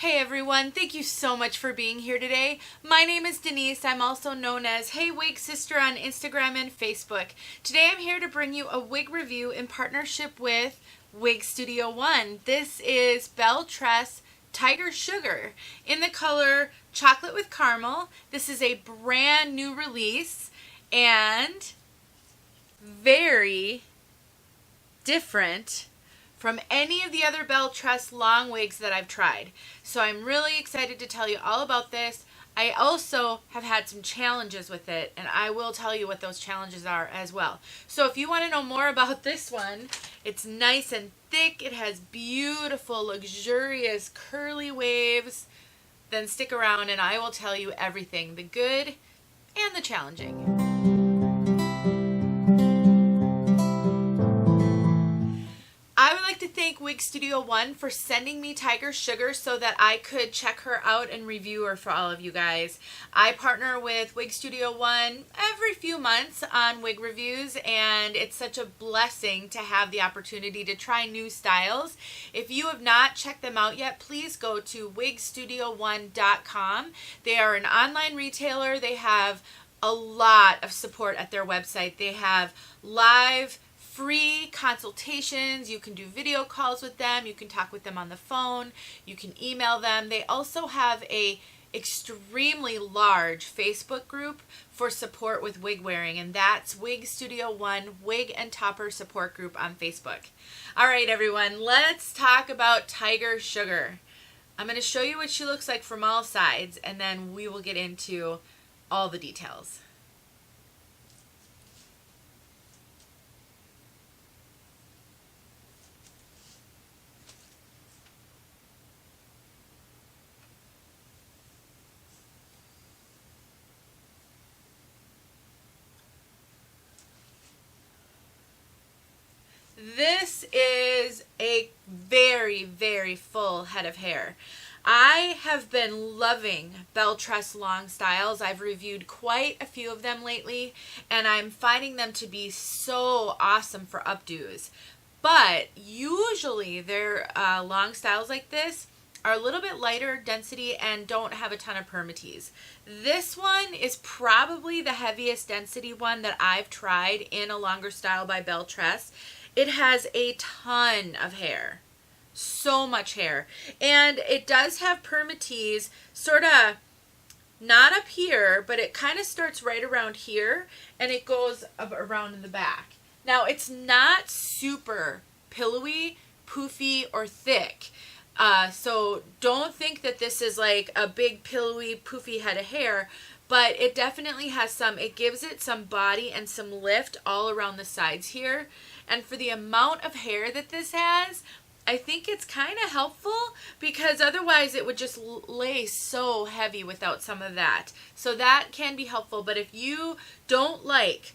Hey everyone, thank you so much for being here today. My name is Denise. I'm also known as heywigsister on Instagram and Facebook. Today I'm here to bring you a wig review in partnership with Wig Studio One. This is BelleTress Tiger Sugar in the color Chocolate with Caramel. This is a brand new release and very different from any of the other BelleTress long wigs that I've tried. So I'm really excited to tell you all about this. I also have had some challenges with it, and I will tell you what those challenges are as well. So if you want to know more about this one, it's nice and thick. It has beautiful, luxurious, curly waves. Then stick around and I will tell you everything, the good and the challenging. I would like to thank Wig Studio One for sending me Tiger Sugar so that I could check her out and review her for all of you guys. I partner with Wig Studio One every few months on wig reviews, and it's such a blessing to have the opportunity to try new styles. If you have not checked them out yet, please go to wigstudio1.com. They are an online retailer. They have a lot of support at their website. They have live free consultations. You can do video calls with them. You can talk with them on the phone. You can email them. They also have a extremely large Facebook group for support with wig wearing, and that's Wig Studio One Wig and Topper Support Group on Facebook. All right, everyone, let's talk about Tiger Sugar. I'm going to show you what she looks like from all sides, and then we will get into all the details. This is a very, very full head of hair. I have been loving BelleTress long styles. I've reviewed quite a few of them lately, and I'm finding them to be so awesome for updos. But usually their long styles like this are a little bit lighter density and don't have a ton of Permatease. This one is probably the heaviest density one that I've tried in a longer style by BelleTress. It has a ton of hair, so much hair, and it does have Permatease sort of not up here, but it kind of starts right around here and it goes up around in the back. Now it's not super pillowy, poofy, or thick. So don't think that this is like a big pillowy, poofy head of hair, but it definitely has some, it gives it some body and some lift all around the sides here. And for the amount of hair that this has, I think it's kind of helpful because otherwise it would just lay so heavy without some of that. So that can be helpful, but if you don't like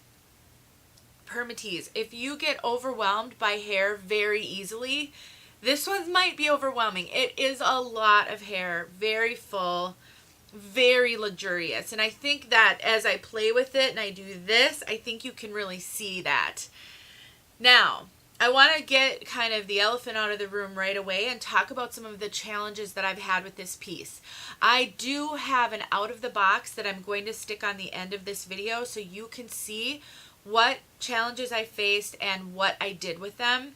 Permatease, if you get overwhelmed by hair very easily, this one might be overwhelming. It is a lot of hair, very full, very luxurious. And I think that as I play with it and I do this, I think you can really see that. Now, I want to get kind of the elephant out of the room right away and talk about some of the challenges that I've had with this piece. I do have an out of the box that I'm going to stick on the end of this video so you can see what challenges I faced and what I did with them.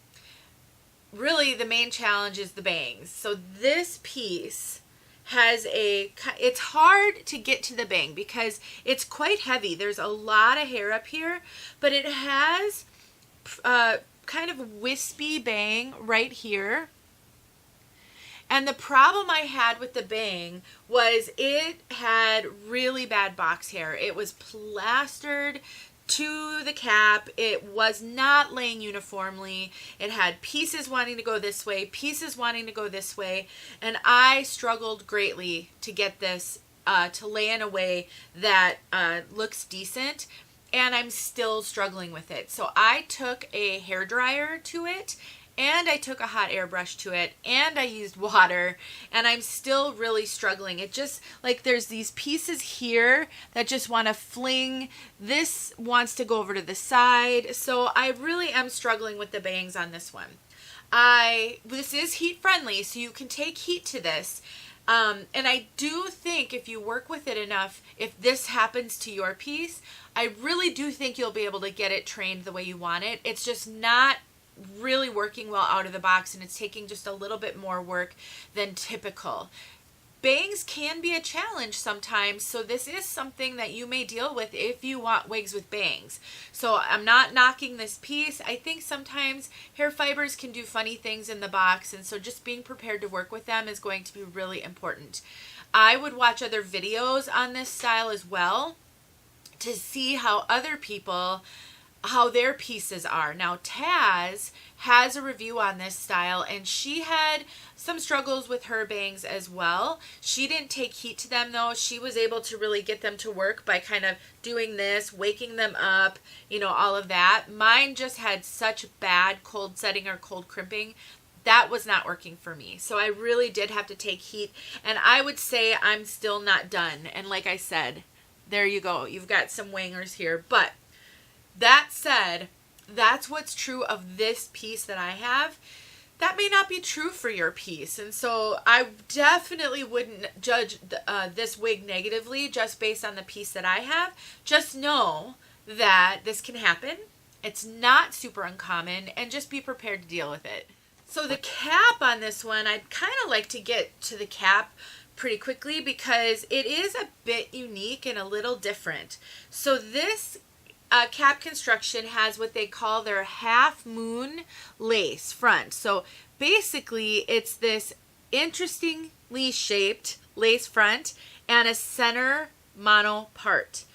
Really, the main challenge is the bangs. So this piece has it's hard to get to the bang because it's quite heavy. There's a lot of hair up here, but it has kind of wispy bang right here. And the problem I had with the bang was it had really bad box hair. It was plastered to the cap. It was not laying uniformly. It had pieces wanting to go this way, pieces wanting to go this way, and I struggled greatly to get this to lay in a way that looks decent. And I'm still struggling with it. So I took a hairdryer to it, and I took a hot airbrush to it, and I used water, and I'm still really struggling. It just, like, there's these pieces here that just want to fling. This wants to go over to the side. So I really am struggling with the bangs on this one. This is heat friendly, so you can take heat to this. And I do think if you work with it enough, if this happens to your piece, I really do think you'll be able to get it trained the way you want it. It's just not really working well out of the box, and it's taking just a little bit more work than typical. Bangs can be a challenge sometimes, so this is something that you may deal with if you want wigs with bangs. So I'm not knocking this piece. I think sometimes hair fibers can do funny things in the box, and so just being prepared to work with them is going to be really important. I would watch other videos on this style as well to see how other people, how their pieces are. Now Taz has a review on this style, and she had some struggles with her bangs as well. She didn't take heat to them though. She was able to really get them to work by kind of doing this, waking them up, you know, all of that. Mine just had such bad cold setting or cold crimping. That was not working for me. So I really did have to take heat, and I would say I'm still not done. And like I said, there you go. You've got some wangers here. But that said, that's what's true of this piece that I have. That may not be true for your piece. And so I definitely wouldn't judge this wig negatively just based on the piece that I have. Just know that this can happen. It's not super uncommon, and just be prepared to deal with it. So the cap on this one, I'd kind of like to get to the cap pretty quickly because it is a bit unique and a little different. So this cap construction has what they call their half moon lace front. So basically it's this interestingly shaped lace front and a center mono part.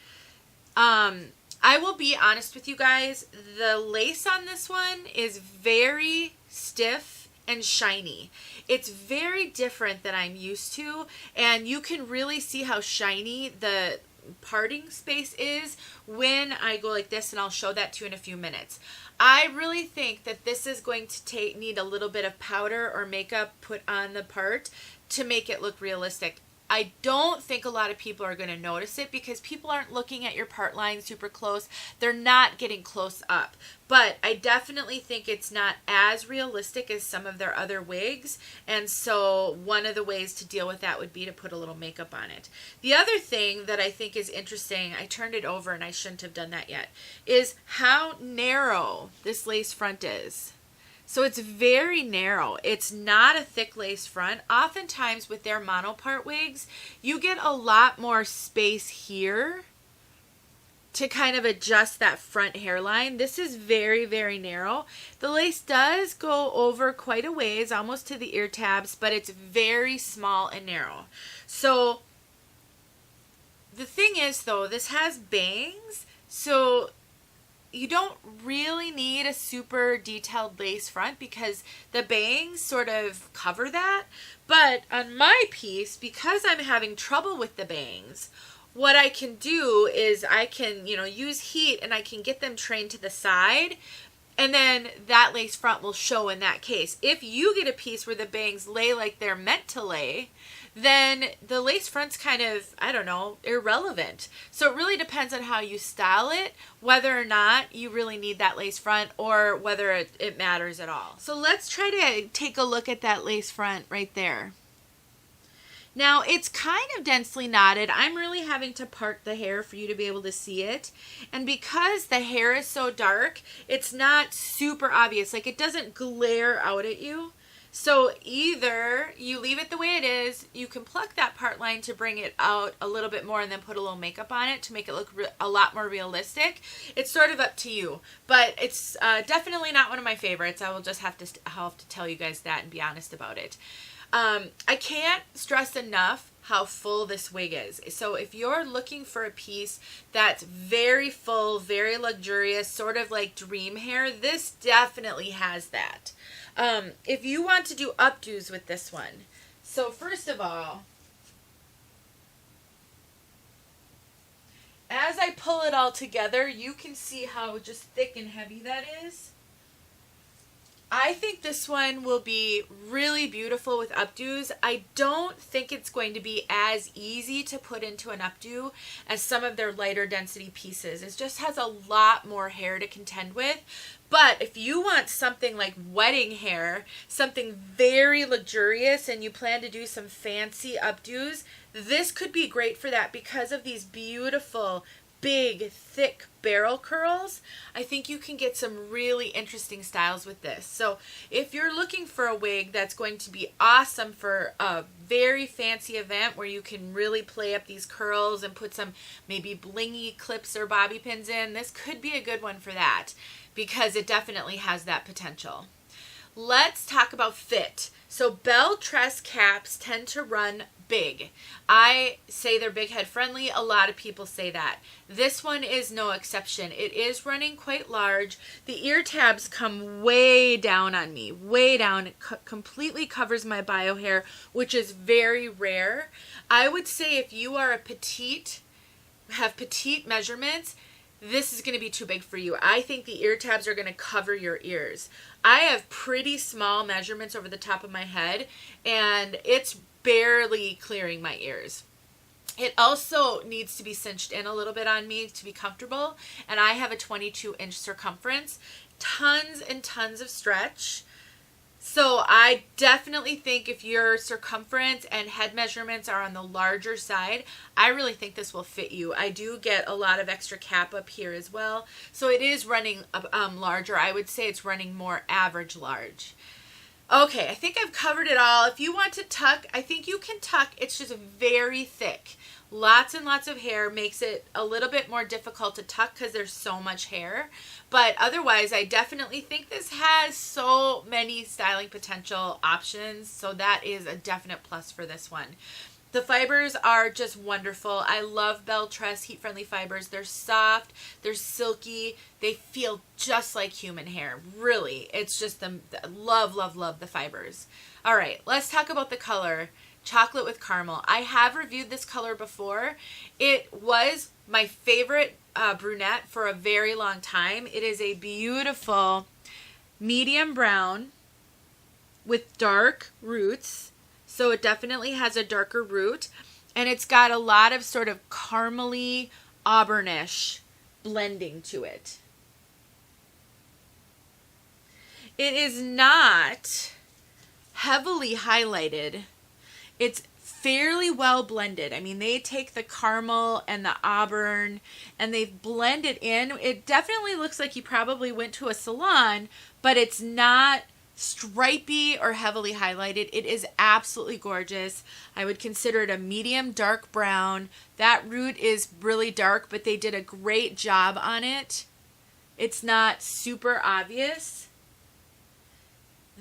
I will be honest with you guys, the lace on this one is very stiff and shiny. It's very different than I'm used to, and you can really see how shiny the parting space is when I go like this, and I'll show that to you in a few minutes. I really think that this is going to need a little bit of powder or makeup put on the part to make it look realistic. I don't think a lot of people are going to notice it because people aren't looking at your part line super close. They're not getting close up. But I definitely think it's not as realistic as some of their other wigs. And so one of the ways to deal with that would be to put a little makeup on it. The other thing that I think is interesting, I turned it over and I shouldn't have done that yet, is how narrow this lace front is. So it's very narrow. It's not a thick lace front. Oftentimes with their monopart wigs, you get a lot more space here to kind of adjust that front hairline. This is very, very narrow. The lace does go over quite a ways, almost to the ear tabs, but it's very small and narrow. So the thing is though, this has bangs, so you don't really need a super detailed lace front because the bangs sort of cover that. But on my piece, because I'm having trouble with the bangs, what I can do is I can, use heat and I can get them trained to the side, and then that lace front will show in that case. If you get a piece where the bangs lay like they're meant to lay, then the lace front's kind of, irrelevant. So it really depends on how you style it, whether or not you really need that lace front or whether it matters at all. So let's try to take a look at that lace front right there. Now it's kind of densely knotted. I'm really having to part the hair for you to be able to see it. And because the hair is so dark, it's not super obvious. Like it doesn't glare out at you. So either you leave it the way it is, you can pluck that part line to bring it out a little bit more and then put a little makeup on it to make it look a lot more realistic. It's sort of up to you, but it's definitely not one of my favorites. I will just have to tell you guys that and be honest about it. I can't stress enough how full this wig is. So if you're looking for a piece that's very full, very luxurious, sort of like dream hair, this definitely has that. If you want to do updos with this one, so first of all, as I pull it all together, you can see how just thick and heavy that is. I think this one will be really beautiful with updos. I don't think it's going to be as easy to put into an updo as some of their lighter density pieces. It just has a lot more hair to contend with. But if you want something like wedding hair, something very luxurious, and you plan to do some fancy updos, this could be great for that because of these beautiful, big, thick barrel curls. I think you can get some really interesting styles with this. So if you're looking for a wig that's going to be awesome for a very fancy event where you can really play up these curls and put some maybe blingy clips or bobby pins in, this could be a good one for that because it definitely has that potential. Let's talk about fit. So BelleTress caps tend to run big. I say they're big head friendly. A lot of people say that. This one is no exception. It is running quite large. The ear tabs come way down on me, way down. It completely covers my bio hair, which is very rare. I would say if you are a petite, have petite measurements, this is going to be too big for you. I think the ear tabs are going to cover your ears. I have pretty small measurements over the top of my head, and it's barely clearing my ears. It also needs to be cinched in a little bit on me to be comfortable, and I have a 22-inch circumference, tons and tons of stretch. So I definitely think if your circumference and head measurements are on the larger side, I really think this will fit you. I do get a lot of extra cap up here as well. So it is running larger. I would say it's running more average large. Okay, I think I've covered it all. If you want to tuck, I think you can tuck. It's just very thick. Lots and lots of hair makes it a little bit more difficult to tuck because there's so much hair. But otherwise, I definitely think this has so many styling potential options. So that is a definite plus for this one. The fibers are just wonderful. I love BelleTress heat-friendly fibers. They're soft, they're silky, they feel just like human hair. Really, it's just the love, love, love the fibers. All right, let's talk about the color. Chocolate with caramel. I have reviewed this color before. It was my favorite brunette for a very long time. It is a beautiful medium brown with dark roots. So it definitely has a darker root, and it's got a lot of sort of caramely, auburnish blending to it. It is not heavily highlighted. It's fairly well blended. I mean, they take the caramel and the auburn and they've blended in. It definitely looks like you probably went to a salon, but it's not stripy or heavily highlighted. It is absolutely gorgeous. I would consider it a medium dark brown. That root is really dark, but they did a great job on it. It's not super obvious.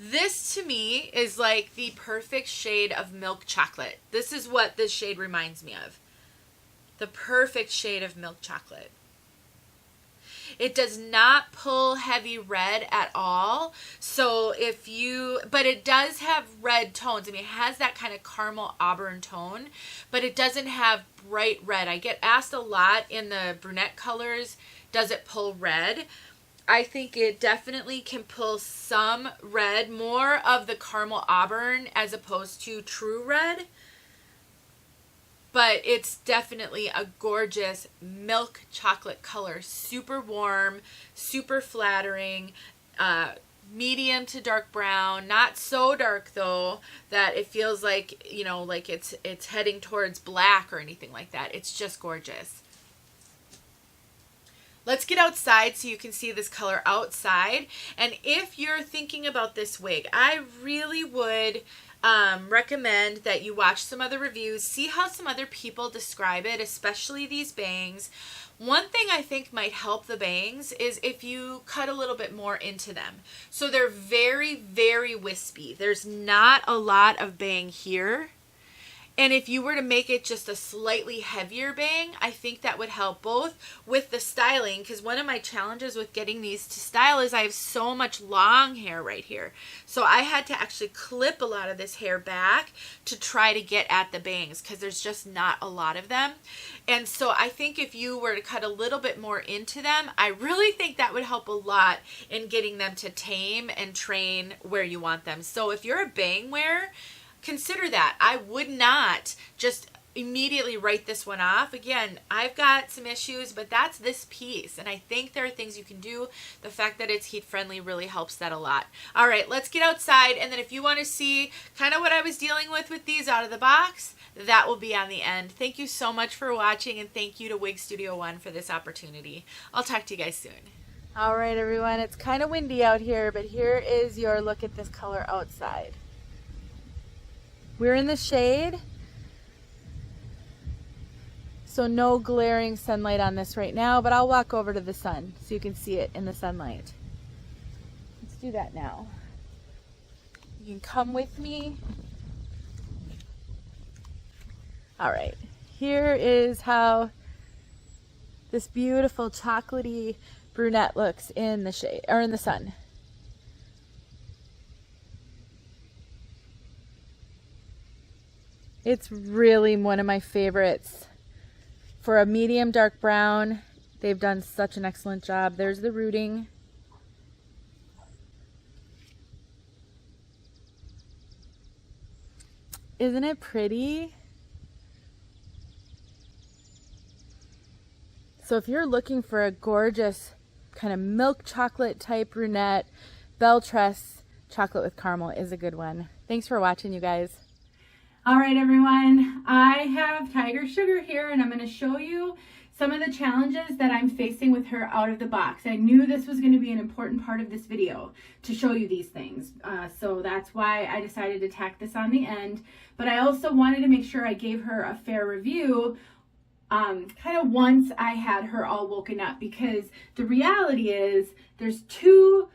This to me is like the perfect shade of milk chocolate. This is what this shade reminds me of. The perfect shade of milk chocolate. It does not pull heavy red at all. So but it does have red tones. I mean, it has that kind of caramel auburn tone, but it doesn't have bright red. I get asked a lot in the brunette colors, does it pull red? I think it definitely can pull some red, more of the caramel auburn as opposed to true red. But it's definitely a gorgeous milk chocolate color. Super warm, super flattering, medium to dark brown. Not so dark though that it feels like, you know, like it's heading towards black or anything like that. It's just gorgeous. Let's get outside so you can see this color outside. And if you're thinking about this wig, I really would recommend that you watch some other reviews, see how some other people describe it, especially these bangs. One thing I think might help the bangs is if you cut a little bit more into them. So they're very, very wispy. There's not a lot of bang here. And if you were to make it just a slightly heavier bang, I think that would help both with the styling, because one of my challenges with getting these to style is I have so much long hair right here. So I had to actually clip a lot of this hair back to try to get at the bangs, because there's just not a lot of them. And so I think if you were to cut a little bit more into them, I really think that would help a lot in getting them to tame and train where you want them. So if you're a bang wearer, consider that. I would not just immediately write this one off. Again, I've got some issues, but that's this piece. And I think there are things you can do. The fact that it's heat friendly really helps that a lot. All right, let's get outside. And then if you want to see kind of what I was dealing with these out of the box, that will be on the end. Thank you so much for watching, and thank you to Wig Studio One for this opportunity. I'll talk to you guys soon. All right, everyone, it's kind of windy out here, but here is your look at this color outside. We're in the shade, so no glaring sunlight on this right now, but I'll walk over to the sun so you can see it in the sunlight. Let's do that now. You can come with me. All right, here is how this beautiful chocolatey brunette looks in the shade, or in the sun. It's really one of my favorites. For a medium dark brown, they've done such an excellent job. There's the rooting. Isn't it pretty? So if you're looking for a gorgeous kind of milk chocolate type brunette, BelleTress chocolate with caramel is a good one. Thanks for watching, you guys. All right, everyone, I have Tiger Sugar here, and I'm going to show you some of the challenges that I'm facing with her out of the box. I knew this was going to be an important part of this video to show you these things. So that's why I decided to tack this on the end. But I also wanted to make sure I gave her a fair review kind of once I had her all woken up, because the reality is there's two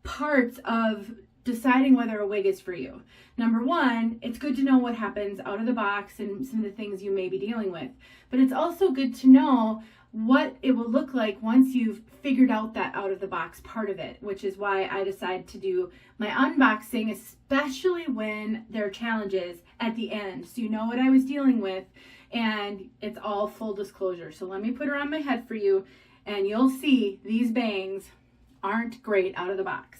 parts of deciding whether a wig is for you. Number one, it's good to know what happens out of the box and some of the things you may be dealing with. But it's also good to know what it will look like once you've figured out that out of the box part of it, which is why I decided to do my unboxing, especially when there are challenges at the end. So you know what I was dealing with, and it's all full disclosure. So let me put her on my head for you, and you'll see these bangs aren't great out of the box.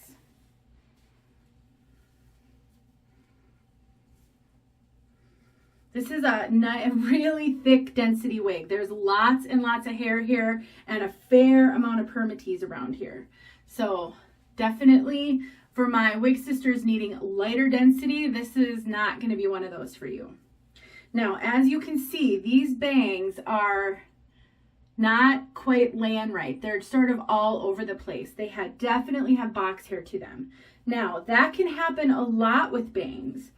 This is a really thick density wig. There's lots and lots of hair here and a fair amount of Permatease around here. So definitely for my wig sisters needing lighter density, this is not going to be one of those for you. Now, as you can see, these bangs are not quite laying right. They're sort of all over the place. They definitely have box hair to them. Now, that can happen a lot with bangs.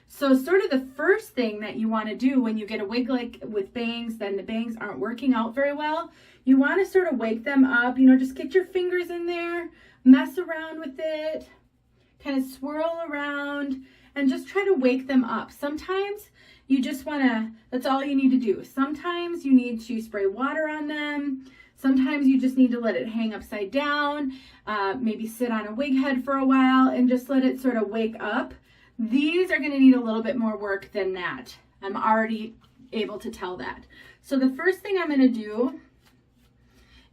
So sort of the first thing that you want to do when you get a wig like with bangs, then the bangs aren't working out very well, you want to sort of wake them up, you know, just get your fingers in there, mess around with it, kind of swirl around, and just try to wake them up. Sometimes you just want to, that's all you need to do. Sometimes you need to spray water on them. Sometimes you just need to let it hang upside down, maybe sit on a wig head for a while and just let it sort of wake up. These are going to need a little bit more work than that. I'm already able to tell that. So the first thing I'm going to do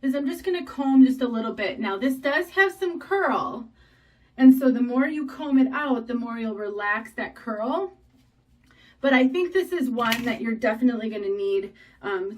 is I'm just going to comb just a little bit. Now this does have some curl, and so the more you comb it out, the more you'll relax that curl. But I think this is one that you're definitely going to need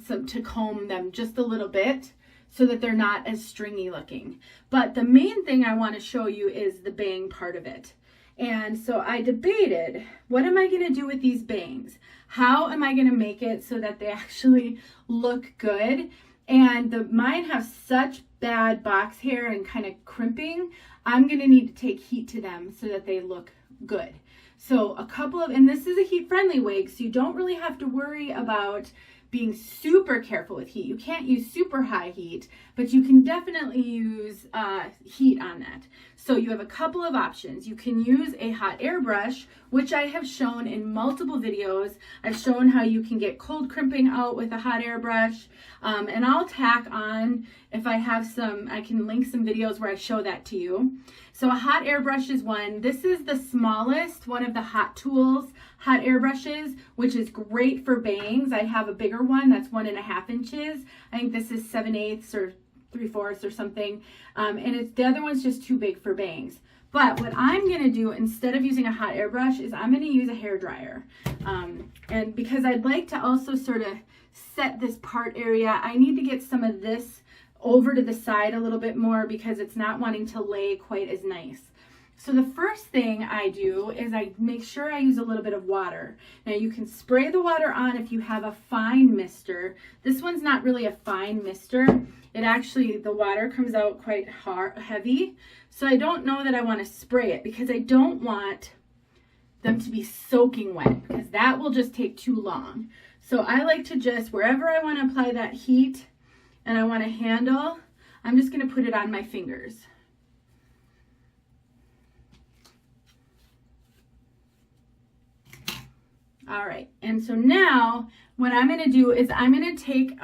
to comb them just a little bit so that they're not as stringy looking. But the main thing I want to show you is the bang part of it. And so I debated, what am I going to do with these bangs? How am I going to make it so that they actually look good? And mine have such bad box hair and kind of crimping, I'm going to need to take heat to them so that they look good. So a couple of, and this is a heat friendly wig, so you don't really have to worry about being super careful with heat. You can't use super high heat, but you can definitely use heat on that. So you have a couple of options. You can use a hot air brush, which I have shown in multiple videos. I've shown how you can get cold crimping out with a hot air brush. And I'll tack on, if I have some, I can link some videos where I show that to you. So a hot air brush is one. This is the smallest, one of the Hot Tools hot air brushes, which is great for bangs. I have a bigger one that's 1.5 inches. I think this is 7/8 or 3/4 or something. And the other one's just too big for bangs. But what I'm gonna do instead of using a hot air brush is I'm gonna use a hair dryer. And because I'd like to also sort of set this part area, I need to get some of this over to the side a little bit more because it's not wanting to lay quite as nice. So the first thing I do is I make sure I use a little bit of water. Now you can spray the water on if you have a fine mister. This one's not really a fine mister. It actually, the water comes out quite heavy. So I don't know that I want to spray it because I don't want them to be soaking wet because that will just take too long. So I like to just, wherever I want to apply that heat and I want to handle, I'm just going to put it on my fingers. All right, and so now what I'm going to do is I'm going to take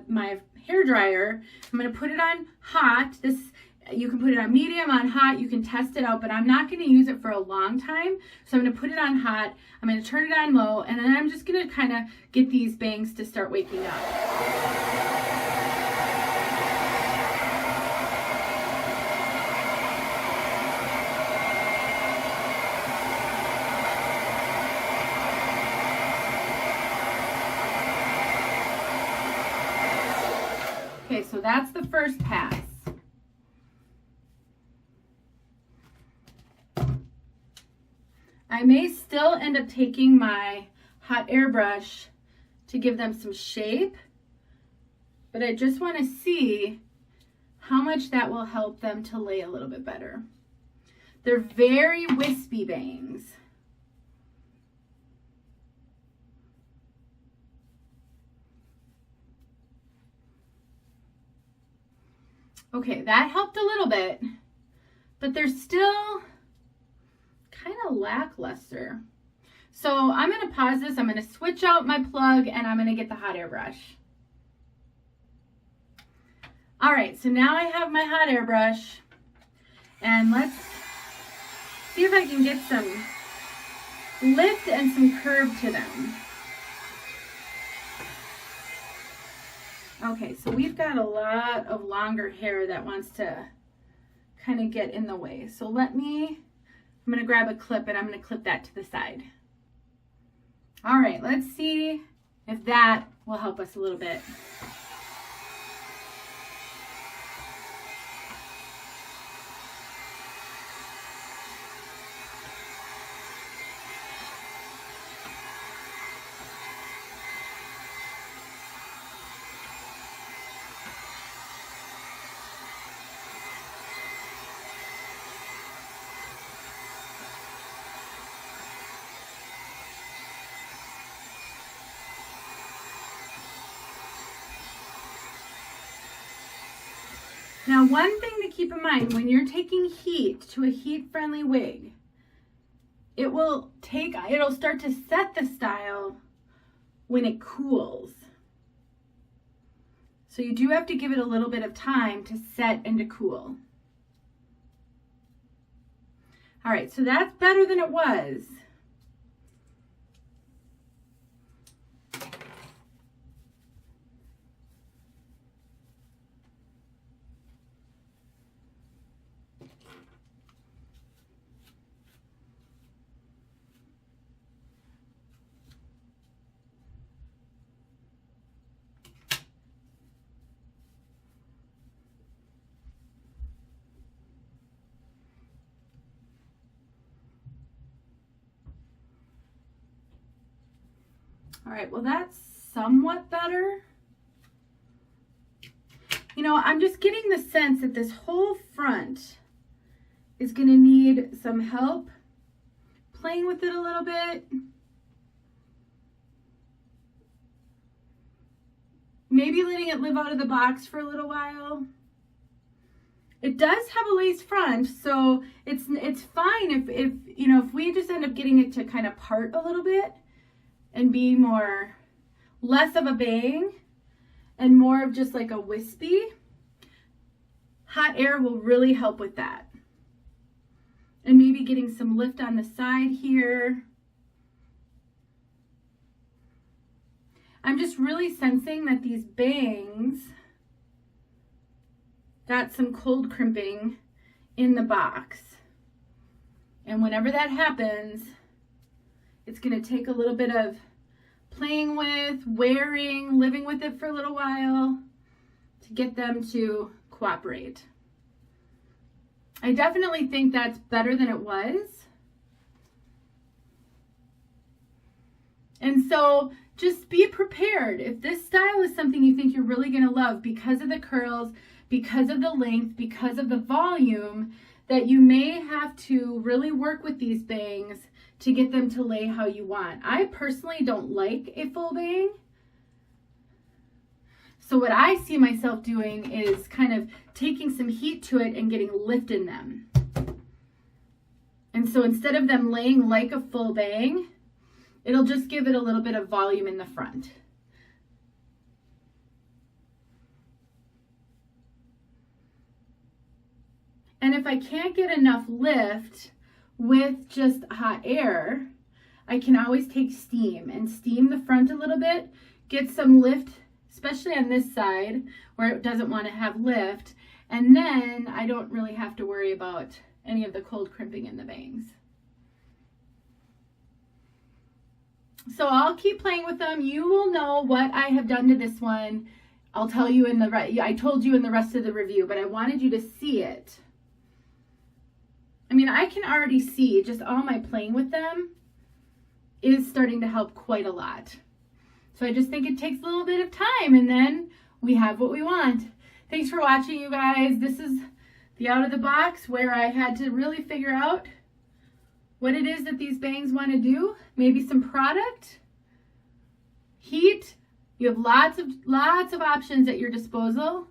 my hair dryer. I'm going to put it on hot. You can put it on medium, on hot. You can test it out, but I'm not going to use it for a long time. So I'm going to put it on hot. I'm going to turn it on low, and then I'm just going to kind of get these bangs to start waking up. Okay, so that's the first pass. I may still end up taking my hot air brush to give them some shape, but I just want to see how much that will help them to lay a little bit better. They're very wispy bangs. Okay, that helped a little bit, but they're still kind of lackluster. So I'm going to pause this. I'm going to switch out my plug and I'm going to get the hot air brush. All right, so now I have my hot air brush and let's see if I can get some lift and some curve to them. Okay, so we've got a lot of longer hair that wants to kind of get in the way. So I'm going to grab a clip and I'm going to clip that to the side. All right, let's see if that will help us a little bit. Now, one thing to keep in mind when you're taking heat to a heat-friendly wig, it'll start to set the style when it cools. So you do have to give it a little bit of time to set and to cool. All right, so that's better than it was. All right, well, that's somewhat better. You know, I'm just getting the sense that this whole front is going to need some help playing with it a little bit. maybe letting it live out of the box for a little while. It does have a lace front, so it's fine if you know, if we just end up getting it to kind of part a little bit and be less of a bang and more of just like a wispy. Hot air will really help with that. And maybe getting some lift on the side here. I'm just really sensing that these bangs got some cold crimping in the box. And whenever that happens, it's going to take a little bit of playing with, wearing, living with it for a little while to get them to cooperate. I definitely think that's better than it was. And so just be prepared. If this style is something you think you're really going to love because of the curls, because of the length, because of the volume, that you may have to really work with these bangs to get them to lay how you want. I personally don't like a full bang. So what I see myself doing is kind of taking some heat to it and getting lift in them. And so instead of them laying like a full bang, it'll just give it a little bit of volume in the front. And if I can't get enough lift with just hot air, I can always take steam and steam the front a little bit, get some lift, especially on this side where it doesn't want to have lift. And then I don't really have to worry about any of the cold crimping in the bangs. So I'll keep playing with them. You will know what I have done to this one. I'll tell you I told you in the rest of the review, but I wanted you to see it. I mean, I can already see just all my playing with them is starting to help quite a lot. So I just think it takes a little bit of time and then we have what we want. Thanks for watching, you guys. This is the out of the box where I had to really figure out what it is that these bangs want to do. Maybe some product, heat. You have lots of options at your disposal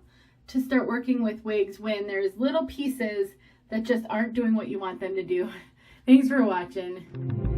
to start working with wigs when there's little pieces that just aren't doing what you want them to do. Thanks for watching.